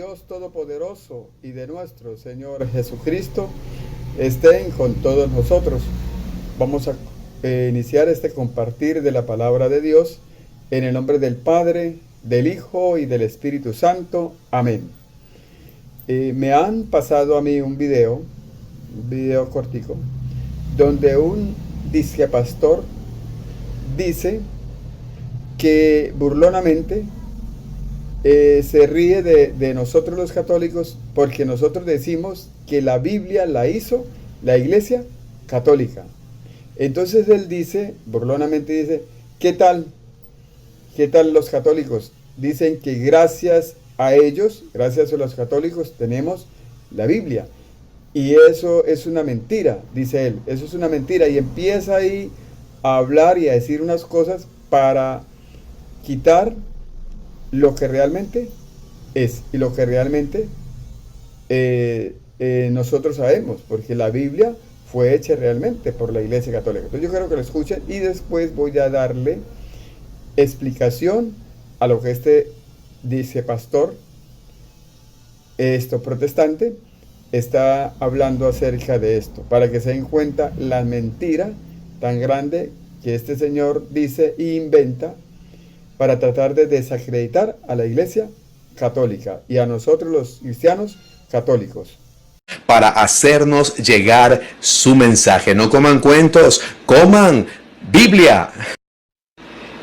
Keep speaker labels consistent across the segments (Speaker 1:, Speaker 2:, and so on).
Speaker 1: Dios Todopoderoso y de nuestro Señor Jesucristo estén con todos nosotros. Vamos a iniciar este compartir de la palabra de Dios en el nombre del Padre, del Hijo y del Espíritu Santo. Amén. Me han pasado a mí un video cortico, donde un disque pastor dice que burlonamente se ríe de nosotros los católicos porque nosotros decimos que la Biblia la hizo la Iglesia Católica. Entonces él dice, burlonamente dice, ¿qué tal los católicos? Dicen que gracias a ellos, gracias a los católicos, tenemos la Biblia. Y eso es una mentira, dice él, eso es una mentira. Y empieza ahí a hablar y a decir unas cosas para quitar lo que realmente es y lo que realmente nosotros sabemos, porque la Biblia fue hecha realmente por la Iglesia Católica. Entonces yo quiero que lo escuchen y después voy a darle explicación a lo que dice pastor, protestante, está hablando acerca de esto, para que se den cuenta la mentira tan grande que este señor dice e inventa para tratar de desacreditar a la Iglesia Católica y a nosotros los cristianos católicos.
Speaker 2: Para hacernos llegar su mensaje. No coman cuentos, coman Biblia.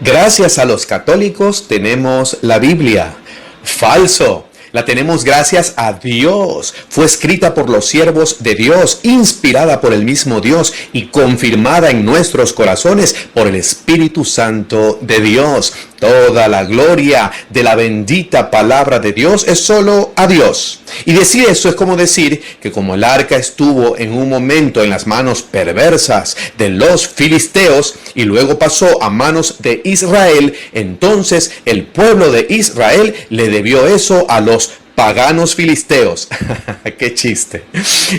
Speaker 2: Gracias a los católicos tenemos la Biblia. Falso. La tenemos gracias a Dios. Fue escrita por los siervos de Dios, inspirada por el mismo Dios y confirmada en nuestros corazones por el Espíritu Santo de Dios. Toda la gloria de la bendita palabra de Dios es solo a Dios. Y decir eso es como decir que como el arca estuvo en un momento en las manos perversas de los filisteos y luego pasó a manos de Israel, entonces el pueblo de Israel le debió eso a los paganos filisteos. ¡Qué chiste!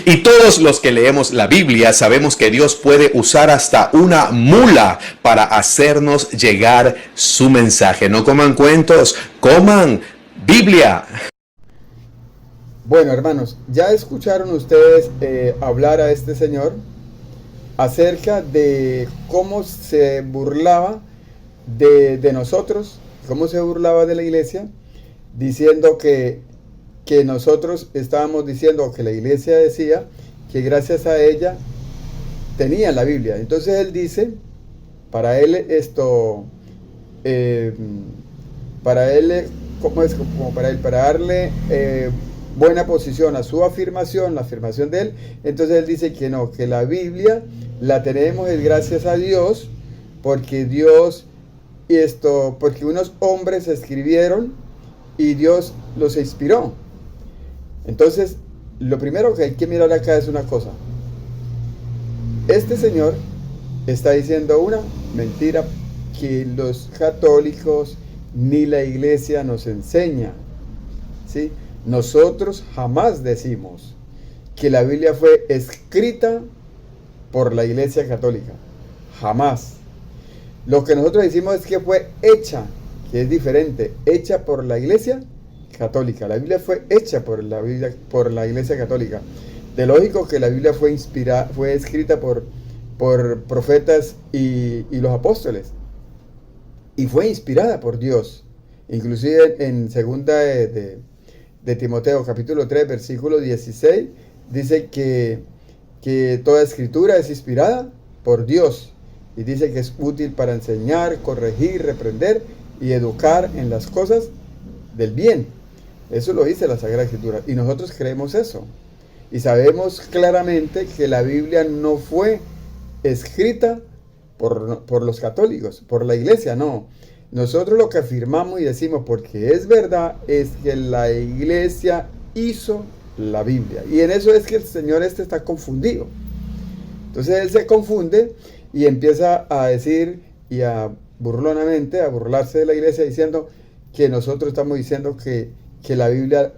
Speaker 2: Y todos los que leemos la Biblia sabemos que Dios puede usar hasta una mula para hacernos llegar su mensaje. No coman cuentos, coman Biblia.
Speaker 1: Bueno, hermanos, ya escucharon ustedes hablar a este señor acerca de cómo se burlaba de nosotros, cómo se burlaba de la iglesia, diciendo que nosotros estábamos diciendo, que la iglesia decía que gracias a ella tenía la Biblia. Entonces él dice, para él para darle buena posición a su afirmación, la afirmación de él, entonces él dice que no, que la Biblia la tenemos es gracias a Dios, porque porque unos hombres escribieron y Dios los inspiró. Entonces, lo primero que hay que mirar acá es una cosa. Este señor está diciendo una mentira que los católicos ni la iglesia nos enseña, ¿sí? Nosotros jamás decimos que la Biblia fue escrita por la Iglesia Católica. Jamás. Lo que nosotros decimos es que fue hecha, que es diferente, hecha por la Iglesia Católica. La Biblia fue hecha por la Iglesia Católica. De lógico que la Biblia fue escrita por profetas y los apóstoles. Y fue inspirada por Dios. Inclusive en segunda de Timoteo, capítulo 3, versículo 16, dice que toda escritura es inspirada por Dios. Y dice que es útil para enseñar, corregir, reprender y educar en las cosas del bien. Eso lo dice la Sagrada Escritura. Y nosotros creemos eso. Y sabemos claramente que la Biblia no fue escrita por los católicos, por la iglesia, no. Nosotros lo que afirmamos y decimos, porque es verdad, es que la iglesia hizo la Biblia. Y en eso es que el señor está confundido. Entonces él se confunde y empieza a decir y burlonamente a burlarse de la iglesia, diciendo que nosotros estamos diciendo que la Biblia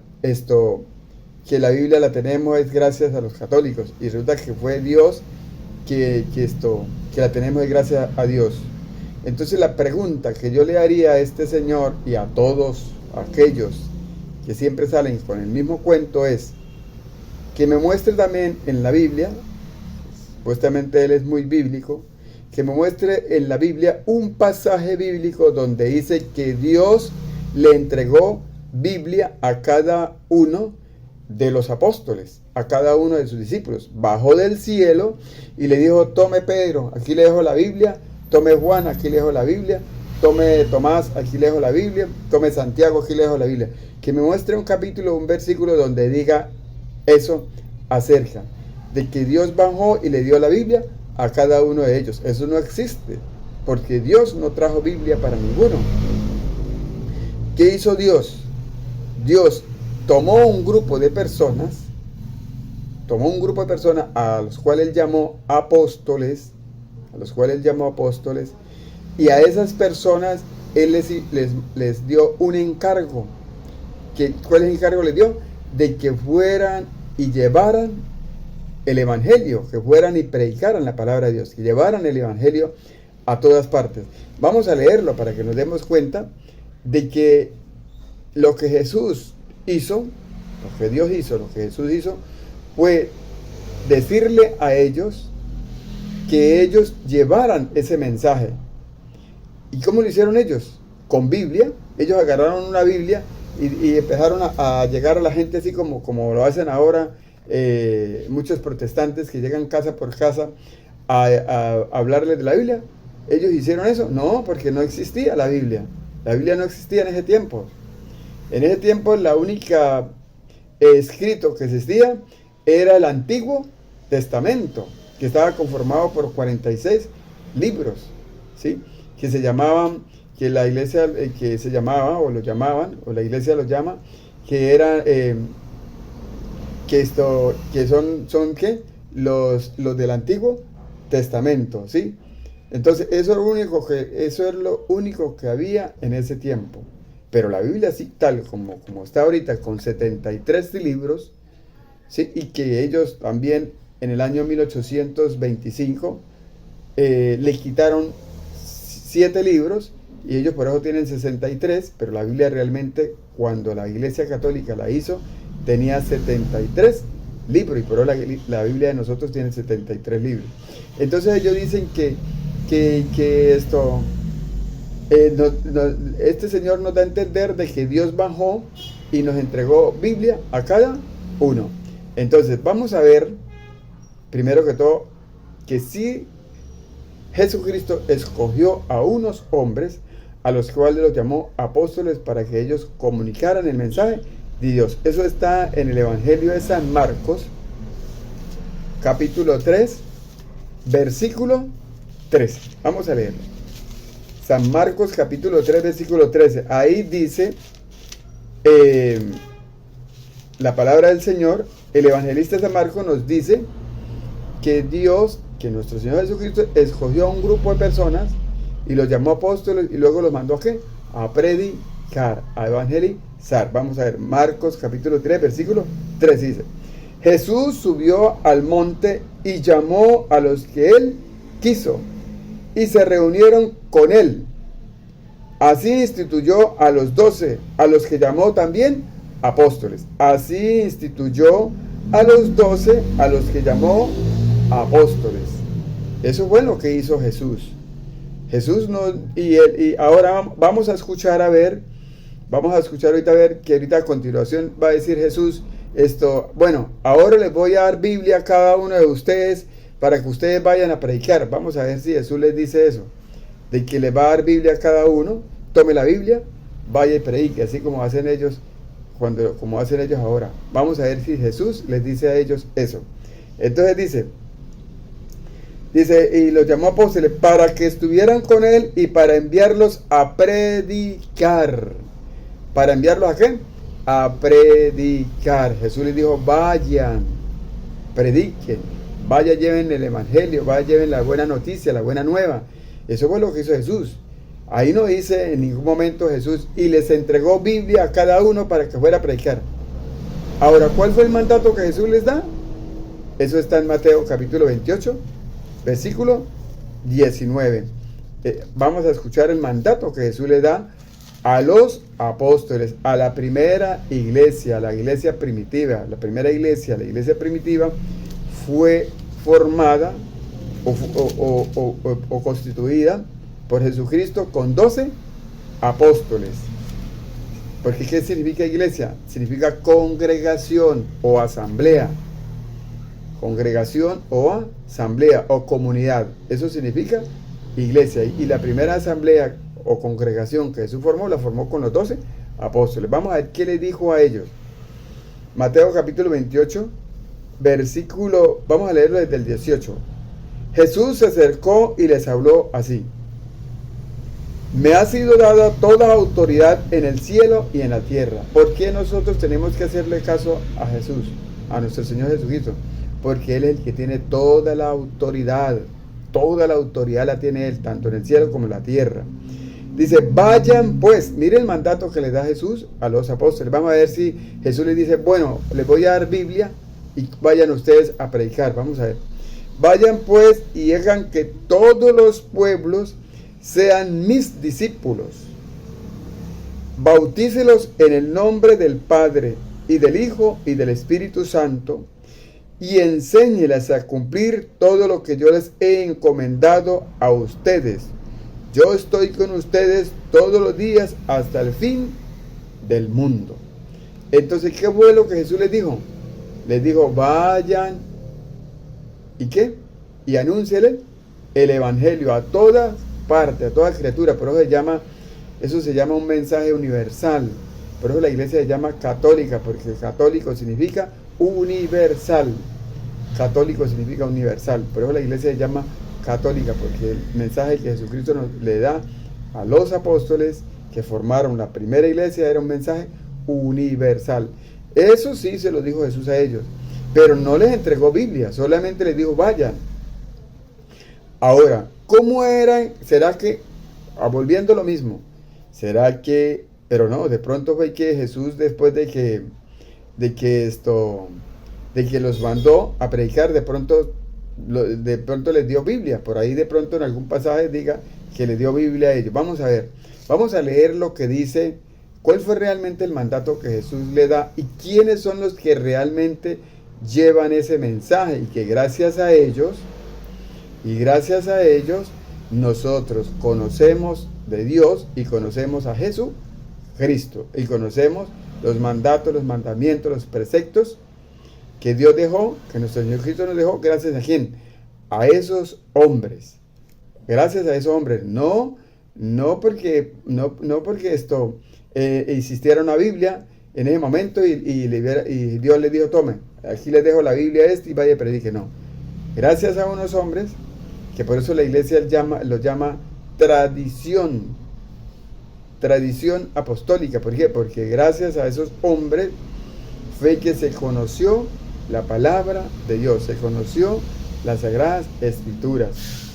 Speaker 1: la tenemos es gracias a los católicos. Y resulta que fue Dios que la tenemos es gracias a Dios. Entonces la pregunta que yo le haría a este señor y a todos aquellos que siempre salen con el mismo cuento, es que me muestre también en la Biblia, supuestamente él es muy bíblico, que me muestre en la Biblia un pasaje bíblico donde dice que Dios le entregó Biblia a cada uno de los apóstoles, a cada uno de sus discípulos. Bajó del cielo y le dijo: tome Pedro, aquí le dejo la Biblia; tome Juan, aquí le dejo la Biblia; tome Tomás, aquí le dejo la Biblia; tome Santiago, aquí le dejo la Biblia. Que me muestre un capítulo, un versículo donde diga eso acerca de que Dios bajó y le dio la Biblia a cada uno de ellos. Eso no existe, porque Dios no trajo Biblia para ninguno. ¿Qué hizo Dios? Dios tomó un grupo de personas, a los cuales él llamó apóstoles, y a esas personas él les dio un encargo. ¿Cuál es el encargo les dio? De que fueran y llevaran el evangelio, que fueran y predicaran la palabra de Dios, que llevaran el evangelio a todas partes. Vamos a leerlo para que nos demos cuenta de que lo que Jesús hizo, lo que Dios hizo, lo que Jesús hizo, fue decirle a ellos que ellos llevaran ese mensaje. ¿Y cómo lo hicieron ellos? Con Biblia. Ellos agarraron una Biblia y empezaron a llegar a la gente así como lo hacen ahora muchos protestantes que llegan casa por casa a hablarles de la Biblia. ¿Ellos hicieron eso? No, porque no existía la Biblia. La Biblia no existía en ese tiempo. En ese tiempo la única escrito que existía era el Antiguo Testamento, que estaba conformado por 46 libros, ¿sí? Que se llamaban, que la iglesia que se llamaba, o lo llamaban, o la iglesia lo llama, que era que son ¿qué? Los del Antiguo Testamento, ¿sí? Entonces eso es lo único que había en ese tiempo. Pero la Biblia, así tal como está ahorita, con 73 libros, ¿sí? Y que ellos también en el año 1825 le quitaron 7 libros, y ellos por eso tienen 63, pero la Biblia realmente, cuando la Iglesia Católica la hizo, tenía 73 libros, y por eso la Biblia de nosotros tiene 73 libros. Entonces ellos dicen que esto... este Señor nos da a entender de que Dios bajó y nos entregó Biblia a cada uno. Entonces vamos a ver, primero que todo, que sí Jesucristo escogió a unos hombres a los cuales los llamó apóstoles para que ellos comunicaran el mensaje de Dios. Eso está en el Evangelio de San Marcos, capítulo 3, versículo 13. Vamos a leerlo. San Marcos capítulo 3, versículo 13. Ahí dice la palabra del Señor. El evangelista San Marcos nos dice que Dios, que nuestro Señor Jesucristo escogió a un grupo de personas y los llamó apóstoles, y luego los mandó ¿a qué? A predicar, a evangelizar. Vamos a ver, Marcos capítulo 3, versículo 13 dice: Jesús subió al monte y llamó a los que él quiso, y se reunieron con él. Así instituyó a los 12, a los que llamó también apóstoles. Así instituyó a los 12, a los que llamó apóstoles. Eso fue lo que hizo Jesús. Jesús no, y ahora vamos a escuchar ahorita a ver que ahorita a continuación va a decir Jesús bueno, ahora les voy a dar Biblia a cada uno de ustedes para que ustedes vayan a predicar. Vamos a ver si Jesús les dice eso, de que les va a dar Biblia a cada uno. Tome la Biblia, vaya y predique, así como hacen ellos como hacen ellos ahora. Vamos a ver si Jesús les dice a ellos eso. Entonces dice, y los llamó apóstoles para que estuvieran con él y para enviarlos a predicar. ¿Para enviarlos a qué? A predicar. Jesús les dijo: vayan, prediquen, vaya, lleven el evangelio, vaya, lleven la buena noticia, la buena nueva. Eso fue lo que hizo Jesús. Ahí no dice en ningún momento Jesús: y les entregó Biblia a cada uno para que fuera a predicar. Ahora, ¿cuál fue el mandato que Jesús les da? Eso está en Mateo capítulo 28, versículo 19. Vamos a escuchar el mandato que Jesús le da a los apóstoles, a la primera iglesia, la iglesia primitiva. La primera iglesia, la iglesia primitiva, fue formada o constituida por Jesucristo con 12 apóstoles. Porque ¿qué significa iglesia? Significa congregación o asamblea. Congregación o asamblea o comunidad. Eso significa iglesia. Y la primera asamblea o congregación que Jesús formó, la formó con los 12 apóstoles. Vamos a ver qué le dijo a ellos. Mateo capítulo 28, versículo, vamos a leerlo desde el 18. Jesús se acercó y les habló así: me ha sido dada toda autoridad en el cielo y en la tierra. ¿Por qué nosotros tenemos que hacerle caso a Jesús, a nuestro Señor Jesucristo? Porque Él es el que tiene toda la autoridad. Toda la autoridad la tiene Él, tanto en el cielo como en la tierra. Dice, vayan pues, mire el mandato que le da Jesús a los apóstoles. Vamos a ver si Jesús les dice, bueno, les voy a dar Biblia y vayan ustedes a predicar. Vamos a ver. Vayan pues y hagan que todos los pueblos sean mis discípulos. Bautícelos en el nombre del Padre y del Hijo y del Espíritu Santo, y enséñeles a cumplir todo lo que yo les he encomendado a ustedes. Yo estoy con ustedes todos los días hasta el fin del mundo. Entonces, ¿qué fue lo que Jesús les dijo? Les dijo, vayan, ¿y qué? Y anúnciele el evangelio a todas parte, a toda criatura. Por eso se llama un mensaje universal. Por eso la iglesia se llama católica, porque católico significa universal. Católico significa universal. Por eso la iglesia se llama católica, porque el mensaje que Jesucristo le da a los apóstoles que formaron la primera iglesia era un mensaje universal. Eso sí se lo dijo Jesús a ellos, pero no les entregó Biblia, solamente les dijo vayan. Ahora, ¿cómo eran? ¿Será que, volviendo a lo mismo, será que, pero no, de pronto fue que Jesús, después de que los mandó a predicar, de pronto les dio Biblia? Por ahí de pronto en algún pasaje diga que le dio Biblia a ellos. Vamos a ver, vamos a leer lo que dice, cuál fue realmente el mandato que Jesús le da y quiénes son los que realmente llevan ese mensaje, y que gracias a ellos nosotros conocemos de Dios y conocemos a Jesucristo y conocemos los mandatos, los mandamientos, los preceptos que Dios dejó, que nuestro Señor Cristo nos dejó. ¿Gracias a quién? A esos hombres. Gracias a esos hombres. No porque existiera una Biblia en ese momento y Dios les dijo, tome, aquí les dejo la Biblia y vaya y predique. No. Gracias a unos hombres, que por eso la iglesia los llama tradición apostólica. ¿Por qué? Porque gracias a esos hombres fue que se conoció la palabra de Dios, se conoció las Sagradas Escrituras,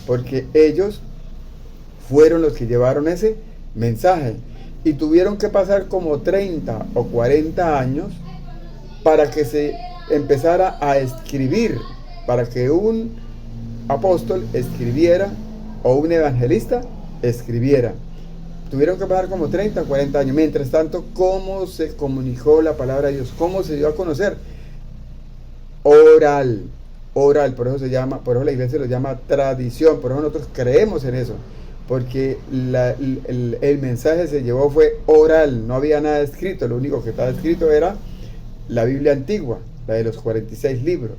Speaker 1: porque ellos fueron los que llevaron ese mensaje y tuvieron que pasar como 30 o 40 años para que se empezara a escribir, para que un apóstol escribiera o un evangelista escribiera. Tuvieron que pasar como 30 o 40 años. Mientras tanto, ¿cómo se comunicó la palabra de Dios? ¿Cómo se dio a conocer? Oral. Por eso la iglesia lo llama tradición. Por eso nosotros creemos en eso, porque el mensaje se llevó fue oral. No había nada escrito. Lo único que estaba escrito era la Biblia antigua, la de los 46 libros,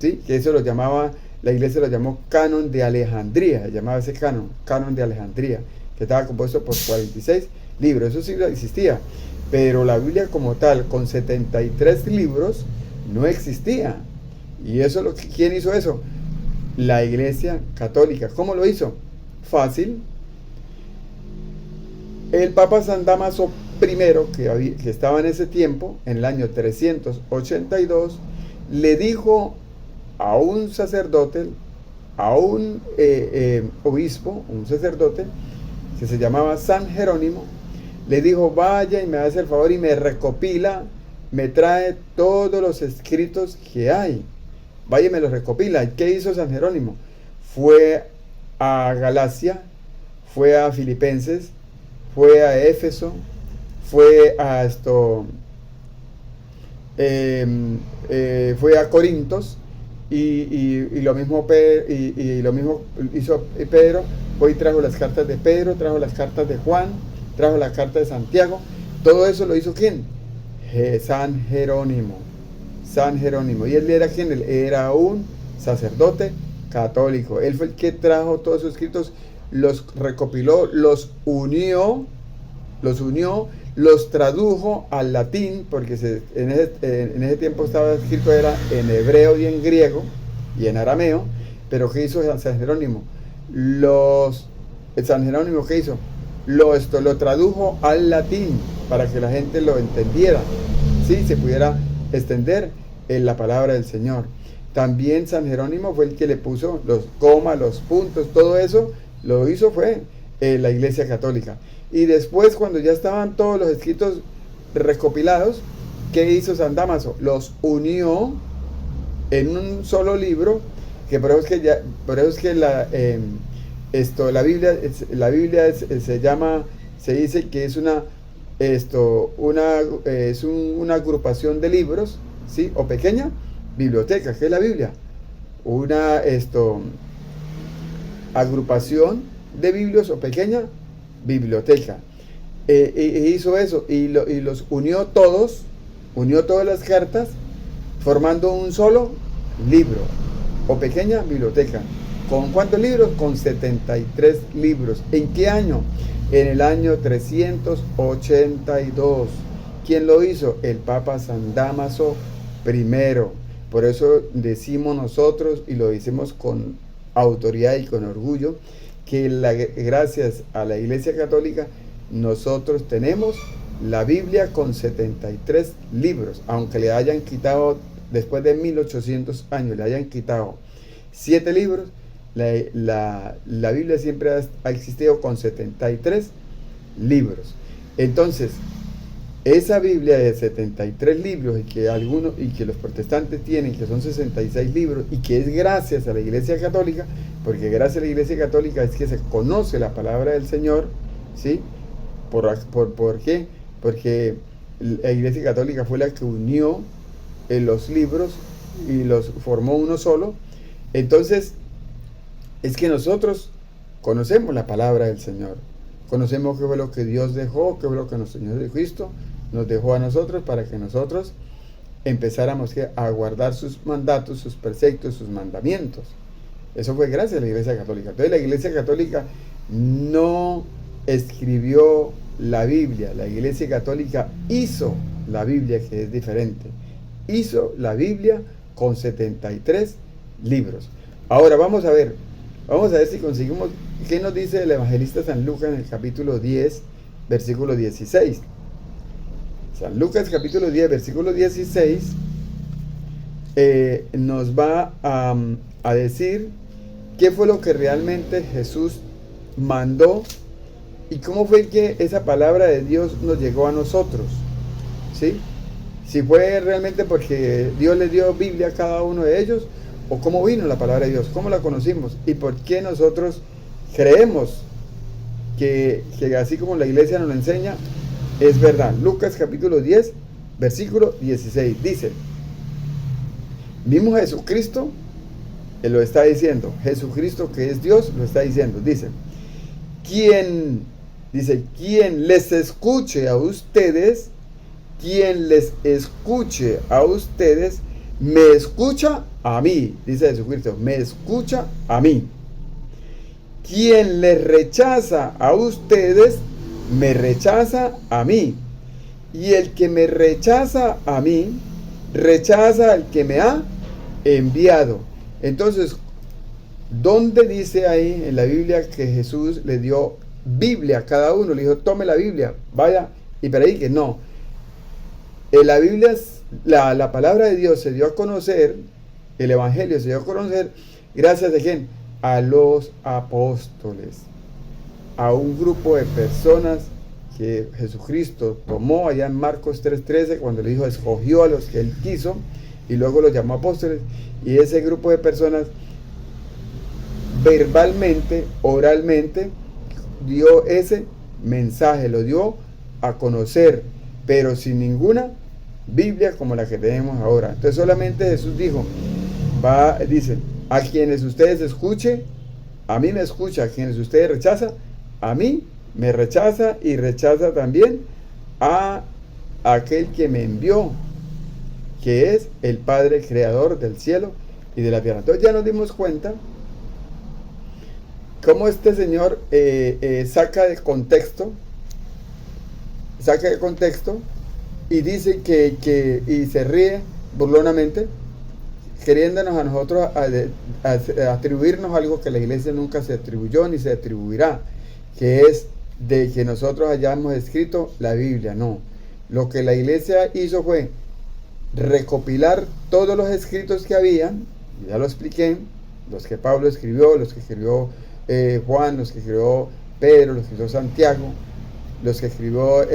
Speaker 1: ¿sí? Que eso la iglesia lo llamó canon de Alejandría. Llamaba ese canon de Alejandría, que estaba compuesto por 46 libros. Eso sí existía, pero la Biblia como tal, con 73 libros, no existía. Y eso ¿quién hizo eso? La iglesia católica. ¿Cómo lo hizo? Fácil. El Papa San Damaso I, que estaba en ese tiempo, en el año 382, le dijo a un sacerdote, a un obispo, un sacerdote, que se llamaba San Jerónimo, le dijo, vaya y me hace el favor y me recopila, me trae todos los escritos que hay. Vaya y me los recopila. ¿Qué hizo San Jerónimo? Fue a Galacia, fue a Filipenses, fue a Éfeso, fue a fue a Corintos, y lo mismo lo mismo hizo Pedro. Fue y trajo las cartas de Pedro, trajo las cartas de Juan, trajo la carta de Santiago. Todo eso lo hizo ¿quién? San Jerónimo. San Jerónimo. ¿Y él era quién? Él era un sacerdote católico. Él fue el que trajo todos sus escritos, los recopiló, los unió, los tradujo al latín, porque en ese tiempo estaba escrito era en hebreo y en griego y en arameo. Pero ¿qué hizo San Jerónimo? San Jerónimo, ¿qué hizo? Lo tradujo al latín para que la gente lo entendiera, ¿sí? Se pudiera extender en la palabra del Señor. También San Jerónimo fue el que le puso los comas, los puntos, todo eso lo hizo fue la Iglesia Católica. Y después, cuando ya estaban todos los escritos recopilados, ¿qué hizo San Dámaso? Los unió en un solo libro, que por eso es que la Biblia se dice que es una agrupación de libros, ¿sí? O pequeña biblioteca, que es la Biblia, una agrupación de biblios o pequeña biblioteca. Hizo eso y los unió todas las cartas, formando un solo libro o pequeña biblioteca. ¿Con cuántos libros? Con 73 libros. ¿En qué año? En el año 382. ¿Quién lo hizo? El Papa San Dámaso I. Por eso decimos nosotros, y lo decimos con autoridad y con orgullo, que gracias a la Iglesia Católica nosotros tenemos la Biblia con 73 libros, aunque le hayan quitado, después de 1800 años, le hayan quitado 7 libros, la Biblia siempre ha existido con 73 libros. Entonces, esa Biblia de 73 libros, y que los protestantes tienen, que son 66 libros, y que es gracias a la Iglesia Católica, porque gracias a la Iglesia Católica es que se conoce la palabra del Señor, ¿sí? ¿Por qué? Porque la Iglesia Católica fue la que unió los libros y los formó uno solo. Entonces, es que nosotros conocemos la palabra del Señor, conocemos qué fue lo que Dios dejó, qué fue lo que nuestro Señor Jesucristo nos dejó a nosotros, para que nosotros empezáramos a guardar sus mandatos, sus preceptos, sus mandamientos. Eso fue gracias a la Iglesia Católica. Entonces la Iglesia Católica no escribió la Biblia, la Iglesia Católica hizo la Biblia, que es diferente. Hizo la Biblia con 73 libros. Ahora vamos a ver si conseguimos, ¿qué nos dice el evangelista San Lucas en el capítulo 10, versículo 16? San Lucas capítulo 10, versículo 16, nos va a decir qué fue lo que realmente Jesús mandó y cómo fue que esa palabra de Dios nos llegó a nosotros, ¿sí? Si fue realmente porque Dios le dio Biblia a cada uno de ellos, o cómo vino la palabra de Dios, cómo la conocimos y por qué nosotros creemos que así como la iglesia nos lo enseña, es verdad. Lucas capítulo 10, versículo 16, dice, mismo Jesucristo, Él lo está diciendo, Jesucristo que es Dios, lo está diciendo, dice, quien les escuche a ustedes, me escucha a mí, dice Jesucristo, me escucha a mí. Quien les rechaza a ustedes, me rechaza a mí. Y el que me rechaza a mí, rechaza al que me ha enviado. Entonces, ¿dónde dice ahí en la Biblia que Jesús le dio Biblia a cada uno? Le dijo, tome la Biblia, vaya y predique. No. En la Biblia, la palabra de Dios se dio a conocer, el Evangelio se dio a conocer, gracias a ¿quién? A los apóstoles, a un grupo de personas que Jesucristo tomó allá en Marcos 3:13, cuando le dijo, escogió a los que Él quiso, y luego los llamó apóstoles, y ese grupo de personas, verbalmente, oralmente, dio ese mensaje, lo dio a conocer, pero sin ninguna Biblia como la que tenemos ahora. Entonces solamente Jesús dijo, dice, a quienes ustedes escuchen, a mí me escucha, a quienes ustedes rechazan, a mí me rechaza y rechaza también a aquel que me envió, que es el Padre creador del cielo y de la tierra. Entonces ya nos dimos cuenta cómo este señor saca de contexto y dice y se ríe burlonamente, queriéndonos a nosotros atribuirnos algo que la iglesia nunca se atribuyó ni se atribuirá, que es de que nosotros hayamos escrito la Biblia. No, lo que la iglesia hizo fue recopilar todos los escritos que habían, ya lo expliqué, los que Pablo escribió, los que escribió Juan, los que escribió Pedro, los que escribió Santiago, los que escribió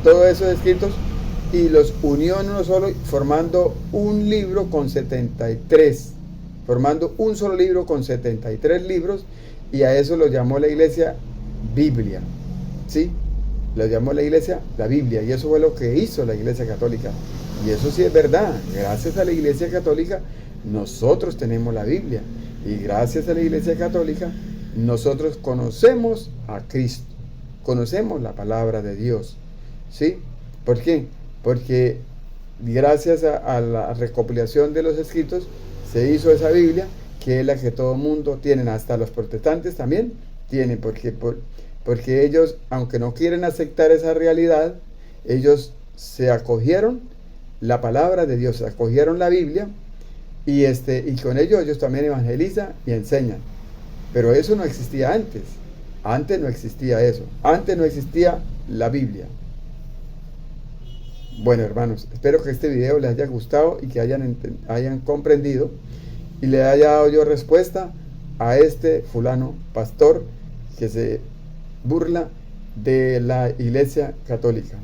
Speaker 1: todos esos escritos, y los unió en uno solo, formando un libro con 73, formando un solo libro con 73 libros, y a eso lo llamó la iglesia Biblia, ¿sí? Lo llamó la iglesia la Biblia, y eso fue lo que hizo la iglesia católica. Y eso sí es verdad, gracias a la iglesia católica nosotros tenemos la Biblia, y gracias a la iglesia católica nosotros conocemos a Cristo, conocemos la palabra de Dios, ¿sí? ¿Por qué? Porque gracias a la recopilación de los escritos se hizo esa Biblia, que es la que todo el mundo tiene, hasta los protestantes también tienen, porque ellos, aunque no quieren aceptar esa realidad, ellos se acogieron la palabra de Dios, se acogieron la Biblia, y con ello ellos también evangelizan y enseñan. Pero eso no existía antes. Antes no existía eso. Antes no existía la Biblia. Bueno, hermanos, espero que este video les haya gustado y que hayan comprendido y le haya dado yo respuesta a este fulano pastor que se burla de la iglesia católica.